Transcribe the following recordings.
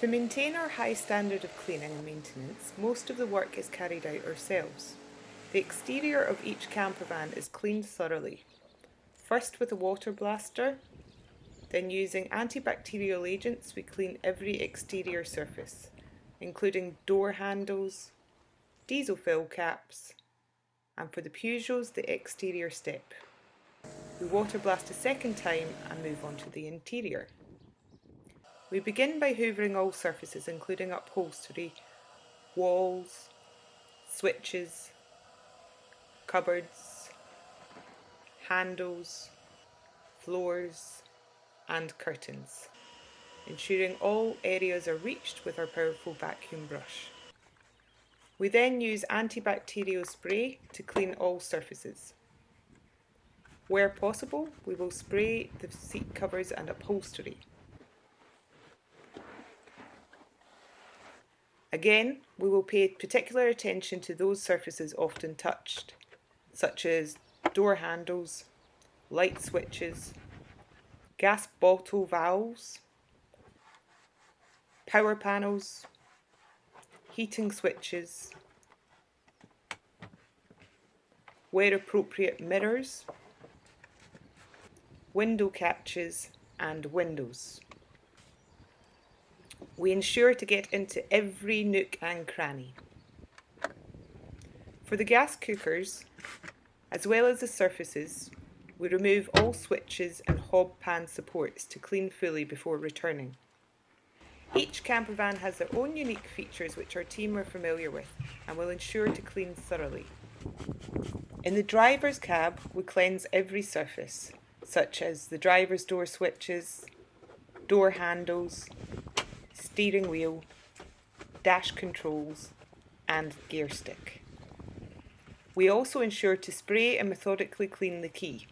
To maintain our high standard of cleaning and maintenance, most of the work is carried out ourselves. The exterior of each campervan is cleaned thoroughly, first with a water blaster, then using antibacterial agents we clean every exterior surface, including door handles, diesel fill caps, and for the Peugeots the exterior step. We water blast a second time and move on to the interior. We begin by hoovering all surfaces including upholstery, walls, switches, cupboards, handles, floors and curtains, ensuring all areas are reached with our powerful vacuum brush. We then use antibacterial spray to clean all surfaces. Where possible, we will spray the seat covers and upholstery. Again, we will pay particular attention to those surfaces often touched, such as door handles, light switches, gas bottle valves, power panels, heating switches, where appropriate mirrors, window catches and windows. We ensure to get into every nook and cranny. For the gas cookers, as well as the surfaces, we remove all switches and hob pan supports to clean fully before returning. Each campervan has their own unique features which our team are familiar with and will ensure to clean thoroughly. In the driver's cab, we cleanse every surface, such as the driver's door switches, door handles, steering wheel, dash controls and gear stick. We also ensure to spray and methodically clean the key.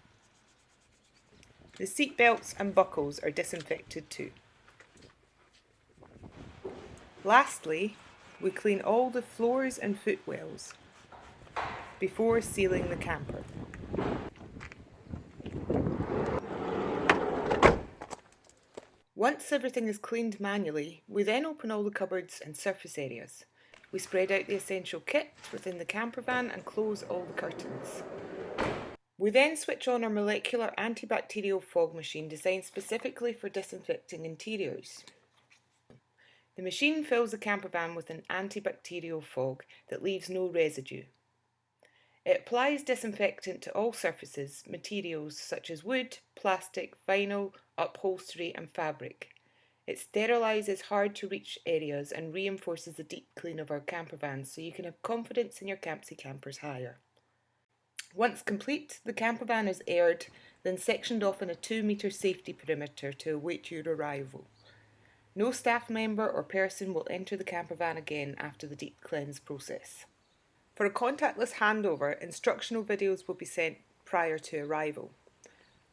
The seat belts and buckles are disinfected too. Lastly, we clean all the floors and footwells before sealing the camper. Once everything is cleaned manually, we then open all the cupboards and surface areas. We spread out the essential kit within the campervan and close all the curtains. We then switch on our molecular antibacterial fog machine designed specifically for disinfecting interiors. The machine fills the campervan with an antibacterial fog that leaves no residue. It applies disinfectant to all surfaces, materials such as wood, plastic, vinyl, upholstery and fabric. It sterilises hard to reach areas and reinforces the deep clean of our campervans so you can have confidence in your Campsie Campers hire. Once complete, the campervan is aired, then sectioned off in a 2-metre safety perimeter to await your arrival. No staff member or person will enter the campervan again after the deep cleanse process. For a contactless handover, instructional videos will be sent prior to arrival.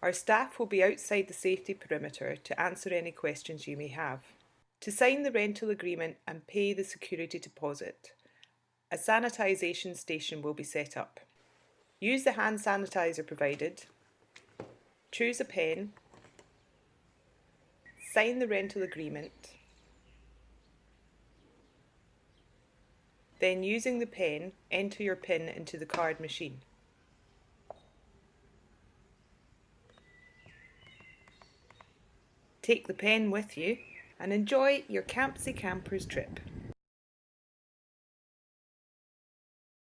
Our staff will be outside the safety perimeter to answer any questions you may have. To sign the rental agreement and pay the security deposit, a sanitisation station will be set up. Use the hand sanitizer provided, choose a pen, sign the rental agreement, then using the pen, enter your PIN into the card machine. Take the pen with you and enjoy your Campsie Campers trip.